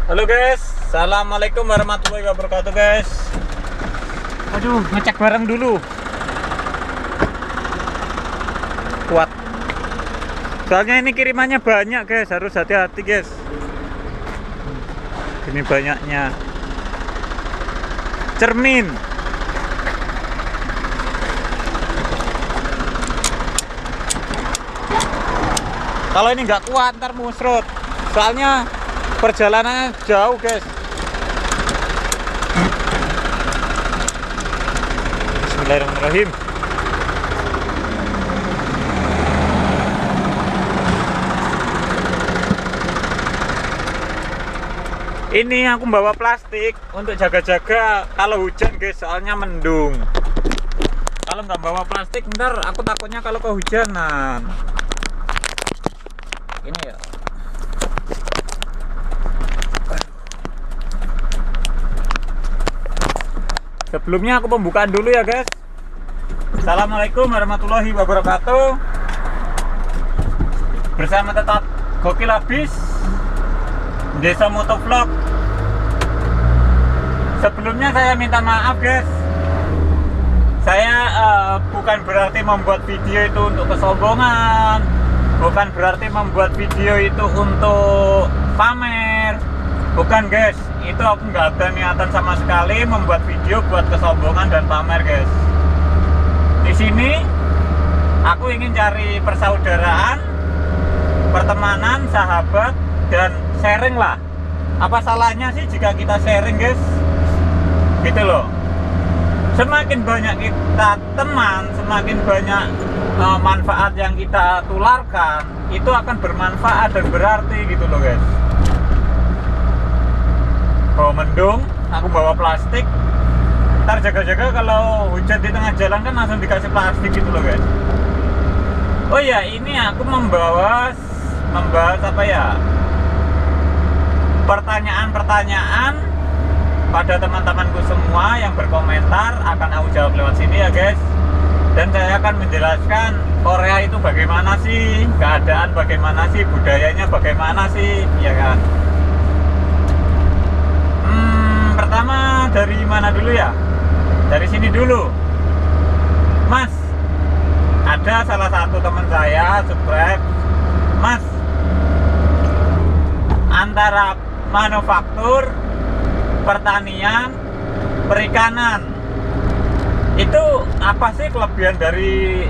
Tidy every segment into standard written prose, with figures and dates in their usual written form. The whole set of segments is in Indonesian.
Halo guys, assalamualaikum warahmatullahi wabarakatuh guys. Aduh, ngecek barang dulu. Kuat. Soalnya ini kirimannya banyak guys, harus hati-hati guys. Ini banyaknya. Cermin. Kalau ini nggak kuat ntar musrut. Soalnya perjalanannya jauh guys. Bismillahirrahmanirrahim. Ini aku bawa plastik untuk jaga-jaga kalau hujan guys, soalnya mendung. Kalau nggak bawa plastik ntar aku takutnya kalau kehujanan. Ini ya. Sebelumnya aku pembukaan dulu ya guys. Assalamualaikum warahmatullahi wabarakatuh. Bersama tetap Gokil Habis Desa Motovlog. Sebelumnya saya minta maaf guys. Saya bukan berarti membuat video itu untuk kesombongan, bukan berarti membuat video itu untuk pamer. Bukan guys, itu aku nggak ada niatan sama sekali membuat video buat kesombongan dan pamer guys. Di sini aku ingin cari persaudaraan, pertemanan, sahabat, dan sharing lah. Apa salahnya sih jika kita sharing guys? Gitu loh. Semakin banyak kita teman, semakin banyak manfaat yang kita tularkan, itu akan bermanfaat dan berarti gitu loh guys. Bawa mendung, aku bawa plastik. Ntar jaga-jaga kalau hujan di tengah jalan kan langsung dikasih plastik gitu loh guys. Oh ya, ini aku membahas apa ya, pertanyaan-pertanyaan pada teman-temanku semua yang berkomentar akan aku jawab lewat sini ya guys. Dan saya akan menjelaskan Korea itu bagaimana sih, keadaan bagaimana sih, budayanya bagaimana sih, ya kan. Pertama dari mana dulu ya? Dari sini dulu. Mas, ada salah satu teman saya subscribe. Mas, antara manufaktur, pertanian, perikanan, itu apa sih kelebihan dari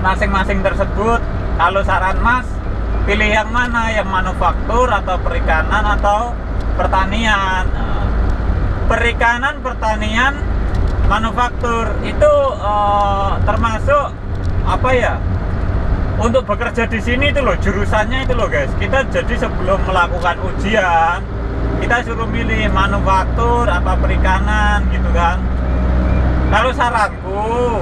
masing-masing tersebut? Kalau saran Mas, pilih yang mana? Yang manufaktur atau perikanan atau pertanian? Perikanan, pertanian, manufaktur itu termasuk apa ya? Untuk bekerja di sini itu loh, jurusannya itu loh guys. Kita jadi sebelum melakukan ujian, kita suruh milih manufaktur apa perikanan gitu kan. Kalau saranku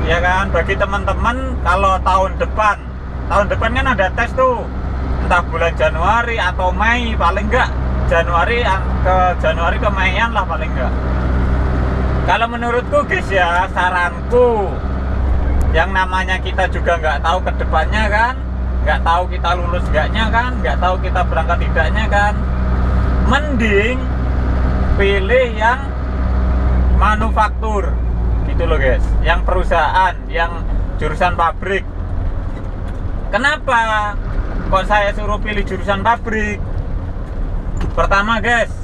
ya kan, bagi teman-teman kalau tahun depan kan ada tes tuh, entah bulan Januari atau Mei, paling enggak Januari ke Meian lah paling enggak. Kalau menurutku guys ya, saranku, yang namanya kita juga nggak tahu ke depannya kan, nggak tahu kita lulus enggaknya kan, nggak tahu kita berangkat tidaknya kan, mending pilih yang manufaktur gitu loh guys, yang perusahaan, yang jurusan pabrik. Kenapa kok saya suruh pilih jurusan pabrik? Pertama guys,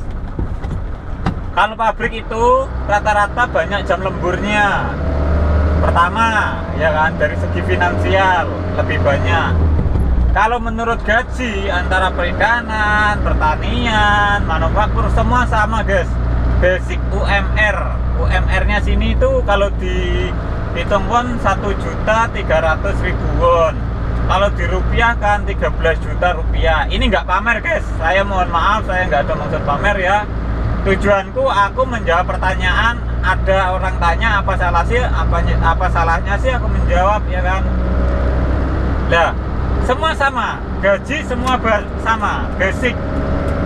kalau pabrik itu rata-rata banyak jam lemburnya. Pertama ya kan, dari segi finansial lebih banyak. Kalau menurut gaji antara perikanan, pertanian, manufaktur semua sama guys. Basic UMR, UMR-nya sini itu kalau dihitung pun 1.300.000 won. Kalau dirupiahkan 13 juta rupiah. Ini nggak pamer guys, saya mohon maaf, saya nggak ada maksud pamer ya. Tujuanku aku menjawab pertanyaan. Ada orang tanya apa salahnya sih aku menjawab ya kan. Lah, semua sama, gaji semua sama, basic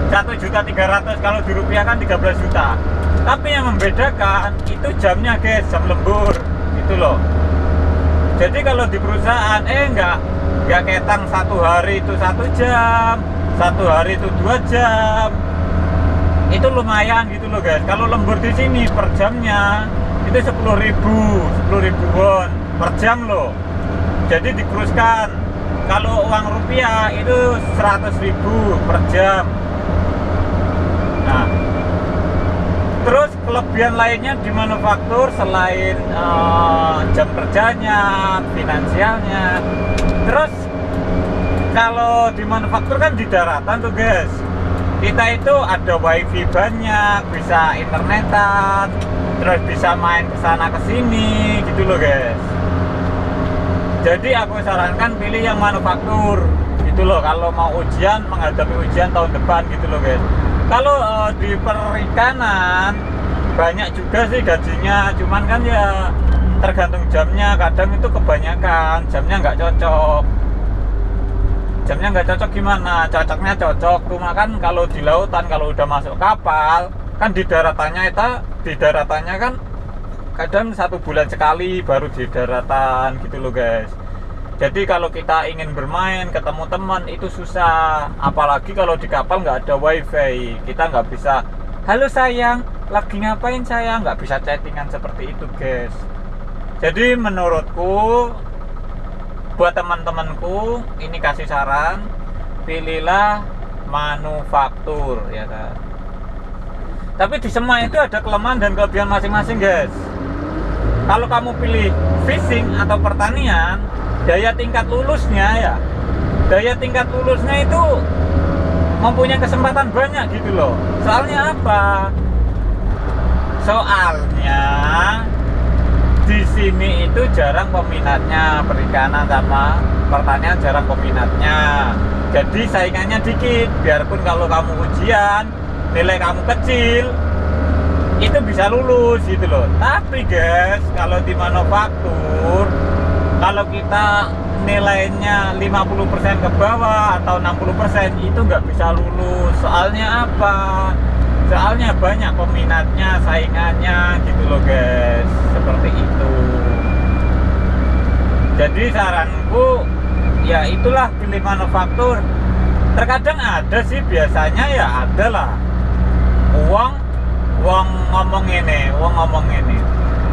1.300.000, kalau dirupiahkan 13 juta. Tapi yang membedakan itu jamnya guys, jam lembur itu loh. Jadi kalau di perusahaan nggak ketang, satu hari itu 1 jam, satu hari itu 2 jam. itu lumayan gitu loh guys. Kalau lembur di sini per jamnya itu 10.000 won per jam loh. Jadi dikuruskan, kalau uang rupiah itu 100.000 per jam. Nah, terus kelebihan lainnya di manufaktur selain jam kerjanya, finansialnya. Terus kalau di manufaktur kan di daratan tuh guys, kita itu ada wifi banyak, bisa internetan, terus bisa main kesana kesini gitu loh guys. Jadi aku sarankan pilih yang manufaktur gitu loh, kalau mau ujian, menghadapi ujian tahun depan gitu loh guys. Kalau di perikanan banyak juga sih gajinya, cuman kan ya tergantung jamnya. Kadang itu kebanyakan jamnya nggak cocok. Jamnya nggak cocok gimana? Cocoknya cocok, cuma kan kalau di lautan, kalau udah masuk kapal kan di daratannya kan kadang 1 bulan sekali baru di daratan gitu loh guys. Jadi kalau kita ingin bermain, ketemu teman itu susah. Apalagi kalau di kapal nggak ada wifi, kita nggak bisa halo sayang, lagi ngapain sayang, nggak bisa chattingan seperti itu guys. Jadi menurutku, buat teman-temanku ini kasih saran, pilihlah manufaktur ya kan. Tapi di semua itu ada kelemahan dan kelebihan masing-masing guys. Kalau kamu pilih fishing atau pertanian, daya tingkat lulusnya itu mempunyai kesempatan banyak gitu loh. Soalnya apa? Soalnya di sini itu jarang peminatnya, perikanan sama pertanian jarang peminatnya. Jadi saingannya dikit. Biarpun kalau kamu ujian nilai kamu kecil, itu bisa lulus gitu loh. Tapi guys, kalau di manufaktur, kalau kita nilainya 50% ke bawah atau 60% itu nggak bisa lulus. Soalnya apa? Soalnya banyak peminatnya, saingannya gitu loh guys. Seperti itu. Jadi saranku ya itulah, pilih manufaktur. Terkadang ada sih, biasanya ya ada lah uang ngomong ini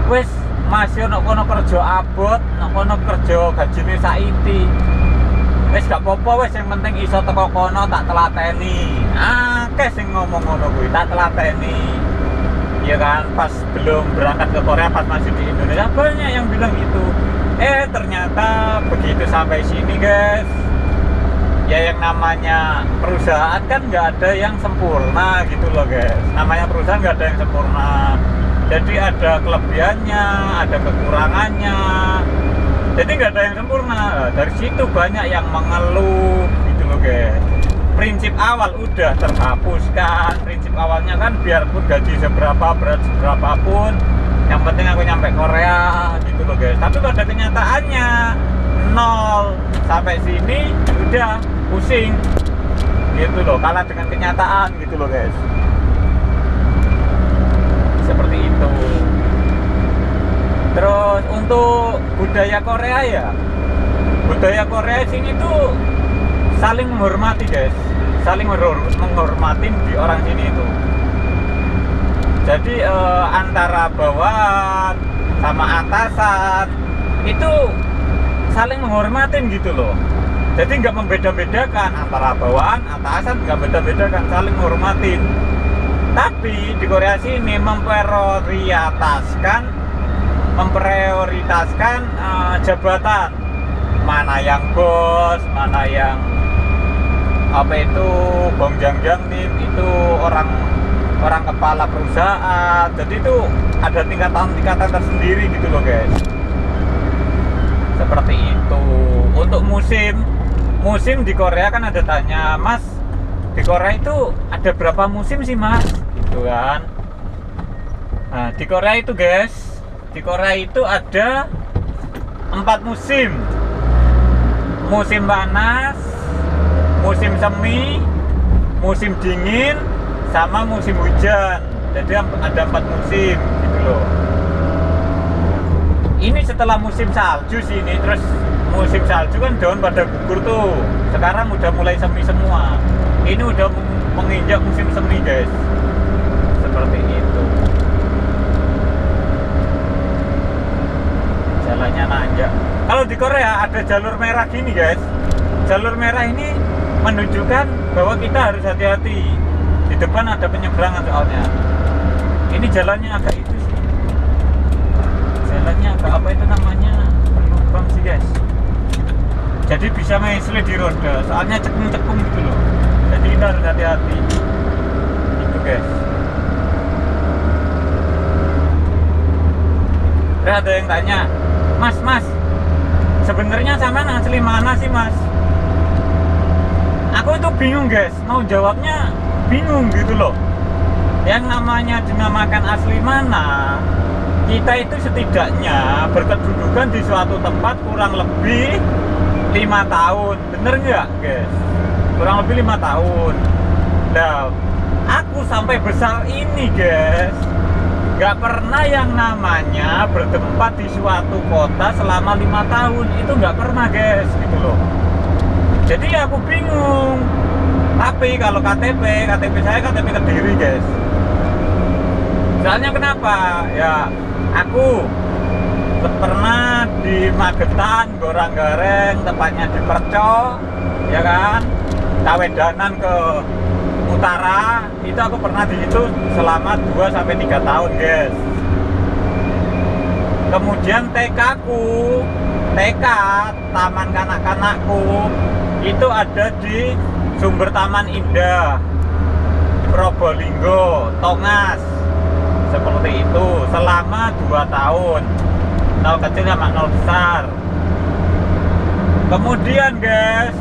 wes masih ono kono kerja abot, kono kerja gajine saiki wes gak apa-apa, wes yang penting iso teko kono tak telateni. Akeh sing ngomong ngono kuwi, tak telateni ya kan. Pas belum berangkat ke Korea, pas masih di Indonesia, banyak yang bilang gitu. Ternyata begitu sampai sini guys, ya yang namanya perusahaan kan nggak ada yang sempurna gitu loh guys. Namanya perusahaan nggak ada yang sempurna. Jadi ada kelebihannya, ada kekurangannya. Jadi nggak ada yang sempurna. Dari situ banyak yang mengeluh gitu loh guys. Prinsip awal udah terhapuskan. Prinsip awalnya kan biarpun gaji seberapa, berat seberapapun, yang penting aku nyampe Korea gitu loh guys. Tapi pada kenyataannya nol. Sampai sini udah pusing gitu loh, kalah dengan kenyataan gitu loh guys. Seperti itu. Terus untuk budaya Korea ya, budaya Korea sini tuh saling menghormati guys, saling menghormatin di orang sini itu. Jadi antara bawahan sama atasan itu saling menghormatin gitu loh. Jadi nggak membeda-bedakan antara bawahan, atasan, nggak beda-bedakan, saling menghormatin. Tapi di Korea sini memprioritaskan jabatan, mana yang bos, mana yang apa itu bongjang-jang tim, itu orang kepala perusahaan. Jadi itu ada tingkatan tersendiri gitu loh guys. Seperti itu. Untuk musim di Korea kan ada tanya, Mas, di Korea itu ada berapa musim sih Mas? Gitu kan. Nah di Korea itu guys, di Korea itu ada 4 musim. Musim panas, musim semi, musim dingin, sama musim hujan. Jadi ada 4 musim gitu loh. Ini setelah musim salju sini, terus musim salju kan daun pada gugur tuh. Sekarang udah mulai semi semua. Ini udah menginjak musim semi guys. seperti itu. Jalannya nanjak. Kalau di Korea ada jalur merah gini guys. Jalur merah ini menunjukkan bahwa kita harus hati-hati. Di depan ada penyeberangan soalnya. Ini jalannya agak itu sih. Jalannya agak apa itu namanya? Berlubang sih guys. Jadi bisa menyelip di roda. Soalnya cekung-cekung gitu loh. Jadi kita harus hati-hati. Itu guys. Terus ada yang tanya, Mas, sebenarnya sampean asli mana sih Mas? Aku itu bingung guys, mau jawabnya bingung gitu loh. Yang namanya dinamakan asli mana, kita itu setidaknya berkedudukan di suatu tempat kurang lebih 5 tahun, bener nggak guys? Kurang lebih 5 tahun. Nah, aku sampai besar ini guys, nggak pernah yang namanya bertempat di suatu kota selama 5 tahun. Itu nggak pernah guys, gitu loh. Jadi aku bingung. Tapi kalau KTP saya KTP Kediri guys. Soalnya kenapa? Ya aku pernah di Magetan, Goranggareng, tepatnya di Perco, ya kan? Kawedanan ke utara, itu aku pernah di situ selama 2-3 tahun guys. Kemudian TK taman kanak-kanakku itu ada di Sumber Taman Indah Probolinggo, Tongas, seperti itu selama 2 tahun. 0 kecil sama 0 besar. Kemudian guys,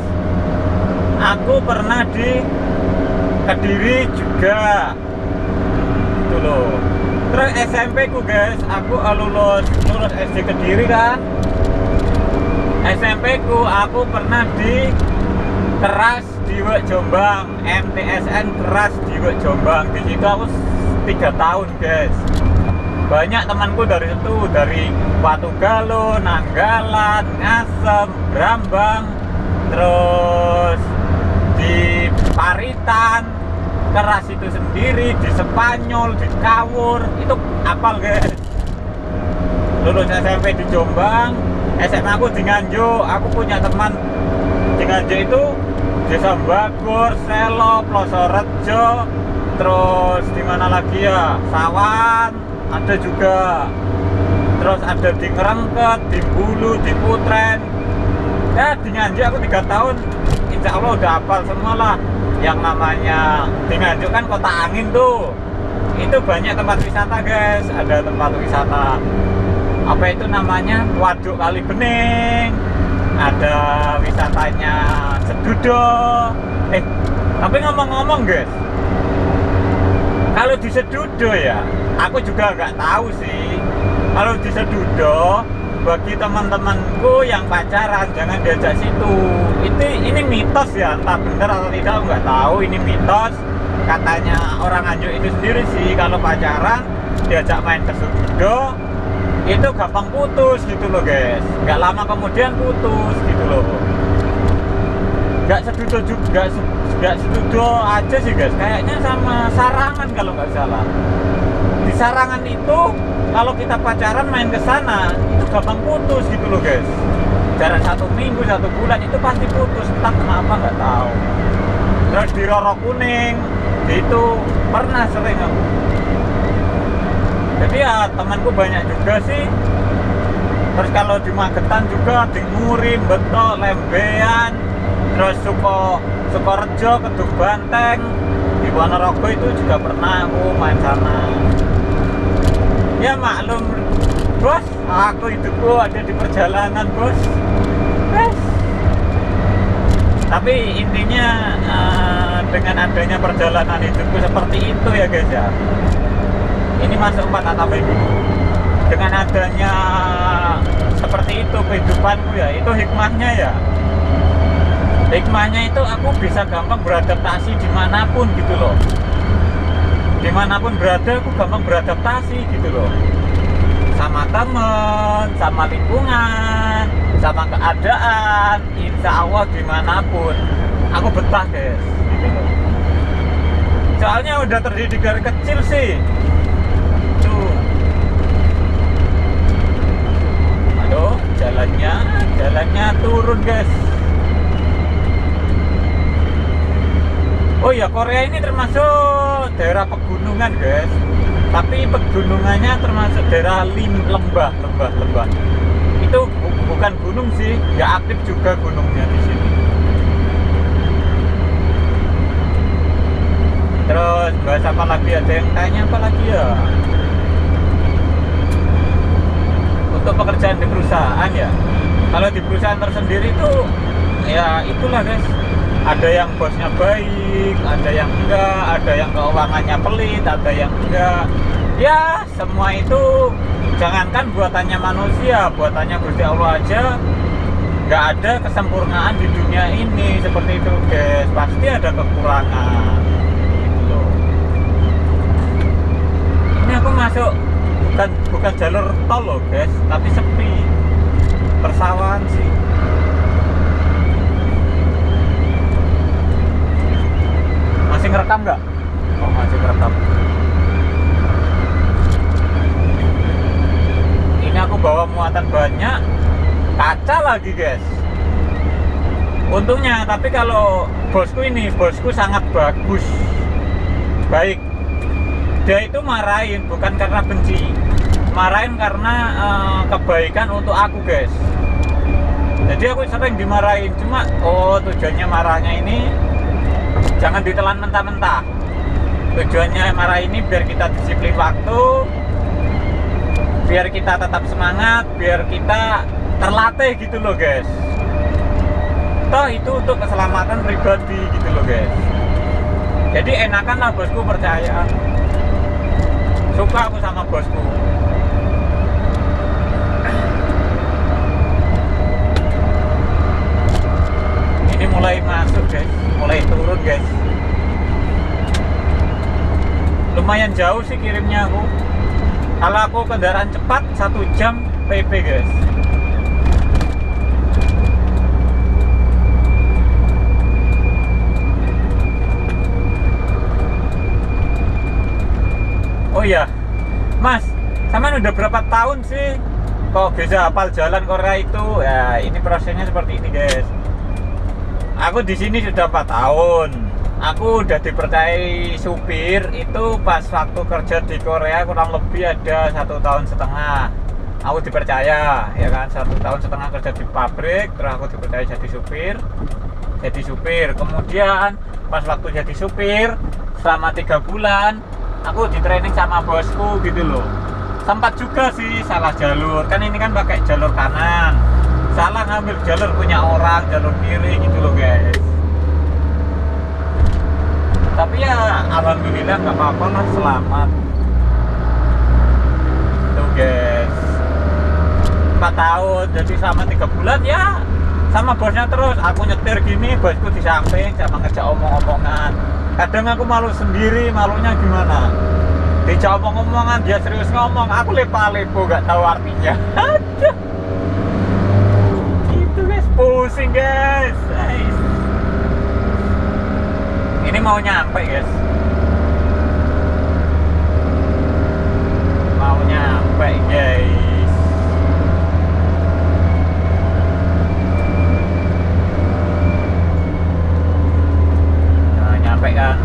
aku pernah di Kediri juga, itu loh. Terus SMP ku guys, aku lulus SD Kediri kan. SMP ku aku pernah di Keras Diwek Jombang, MTSN Keras Diwek Jombang. Di situ aku 3 tahun guys. Banyak temanku dari situ, dari Watugalo, Nanggalan, Ngasem, Brambang, terus di Paritan, Keras itu sendiri, di Spanyol, di Kawur, itu apal guys. Lulus SMP di Jombang, SMA aku di Nganjuk. Aku punya teman di Nganjuk itu Desa Bagor, Selo, Plosorejo, terus di mana lagi ya, Sawan ada juga, terus ada di Ngerengket, di Bulu, di Putren. Ya di Nganjuk aku 3 tahun, insya Allah udah hafal semua lah. Yang namanya di Nganjuk kan kota angin tuh, itu banyak tempat wisata guys. Ada tempat wisata apa itu namanya, Waduk Kali Bening, ada wisatanya Sedudo. Tapi ngomong-ngomong guys, kalau di Sedudo ya, aku juga nggak tahu sih. Kalau di Sedudo, bagi teman-temanku yang pacaran jangan diajak situ. Ini mitos ya, entah benar atau tidak aku nggak tahu. Ini mitos, katanya orang Nganjuk itu sendiri sih, kalau pacaran diajak main ke Sedudo itu gampang putus gitu loh guys. Nggak lama kemudian putus gitu loh. Nggak Sedudo juga, nggak Sedudo aja sih guys, kayaknya sama Sarangan kalau nggak salah. Di Sarangan itu kalau kita pacaran main ke sana itu gampang putus gitu loh guys. Jarak 1 minggu, 1 bulan itu pasti putus, entah kenapa nggak tahu. Terus di Roro Kuning itu pernah sering aku. Jadi ya temanku banyak juga sih. Terus kalau di Magetan juga, di Muri, Betok, Lembean, terus Sukorejo, Kedung Banteng, di Ponorogo itu juga pernah aku main sana. Ya maklum bos, aku hidupku ada di perjalanan bos. Tapi intinya dengan adanya perjalanan hidupku seperti itu ya guys ya. Ini masuk 4 atap dulu. Dengan adanya seperti itu kehidupanku ya, itu hikmahnya ya. Hikmahnya itu aku bisa gampang beradaptasi dimanapun gitu loh. Dimanapun berada aku gampang beradaptasi gitu loh. Sama temen, sama lingkungan, sama keadaan. Insya Allah dimanapun aku betah guys gitu loh. Soalnya udah terdidik dari kecil sih. Tuh. Aduh, jalannya turun guys. Oh ya, Korea ini termasuk daerah pegunungan guys. Tapi pegunungannya termasuk daerah lembah. Itu bukan gunung sih, nggak aktif juga gunungnya di sini. Terus bahas apa lagi, ada yang tanya apa lagi ya? Untuk pekerjaan di perusahaan ya. Kalau di perusahaan tersendiri itu ya itulah guys. Ada yang bosnya baik, ada yang enggak, ada yang keuangannya pelit, ada yang enggak. Ya, semua itu jangankan buatannya manusia, buatannya Gusti Allah aja nggak ada kesempurnaan di dunia ini seperti itu guys. Pasti ada kekurangan gitu loh. Ini aku masuk bukan jalur tol loh guys, tapi sepi, persawahan sih. Masih ngerekam nggak? Oh, masih ngerekam. Ini aku bawa muatan banyak, kaca lagi guys. Untungnya, tapi kalau bosku sangat bagus, baik. Dia itu marahin bukan karena benci, marahin karena kebaikan untuk aku guys. Jadi aku sering dimarahin, cuma tujuannya marahnya ini jangan ditelan mentah-mentah. Tujuannya marah ini biar kita disiplin waktu, biar kita tetap semangat, biar kita terlatih gitu loh guys. Toh itu untuk keselamatan pribadi gitu loh guys. Jadi enakan lah bosku percaya. Suka aku sama bosku. Ini mulai masuk guys, mulai turun guys. Lumayan jauh sih kirimnya aku. Kalau aku kendaraan cepat 1 jam PP guys. Oh iya, Mas, sama udah berapa tahun sih kok bisa hafal jalan Korea itu? Ya ini prosesnya seperti ini guys. Aku di sini sudah 4 tahun. Aku udah dipercayai supir itu pas waktu kerja di Korea kurang lebih ada 1,5 tahun. Aku dipercaya, ya kan, 1,5 tahun kerja di pabrik, terus aku dipercaya jadi supir. Kemudian pas waktu jadi supir selama 3 bulan, aku di training sama bosku gitu loh. Sempat juga sih salah jalur, kan ini kan pakai jalur kanan. Salah ngambil jalur punya orang, jalur kiri gitu loh guys. Tapi ya alhamdulillah nggak apa-apa lah, selamat tuh guys. 4 tahun jadi sama 3 bulan ya sama bosnya terus. Aku nyetir gini, bosku di samping sama ngejak omong-omongan. Kadang aku malu sendiri, malunya gimana, dijak omong-omongan dia serius ngomong, aku lepo-lepo gak tahu artinya. Aduh, gitu guys, pusing guys. Ini mau nyampe guys, mau nyampe guys. Nah, nyampe kan.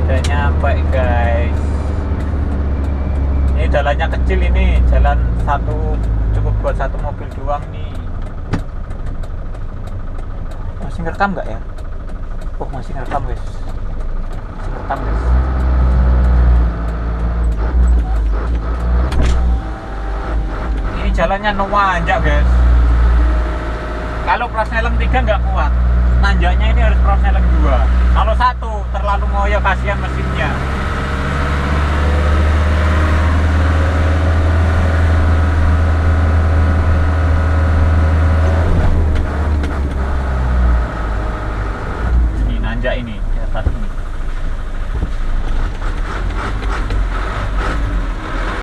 Udah nyampe guys. Ini jalannya kecil, ini jalan satu, cukup buat 1 mobil doang nih. Masih ngerekam nggak ya? Oh masih ngerekam guys. Masih ngerekam guys. Ini jalannya nanjak guys. Kalau prosneleng 3 nggak kuat, nanjaknya ini harus prosneleng 2. Kalau 1 terlalu ngoyo, kasihan mesinnya.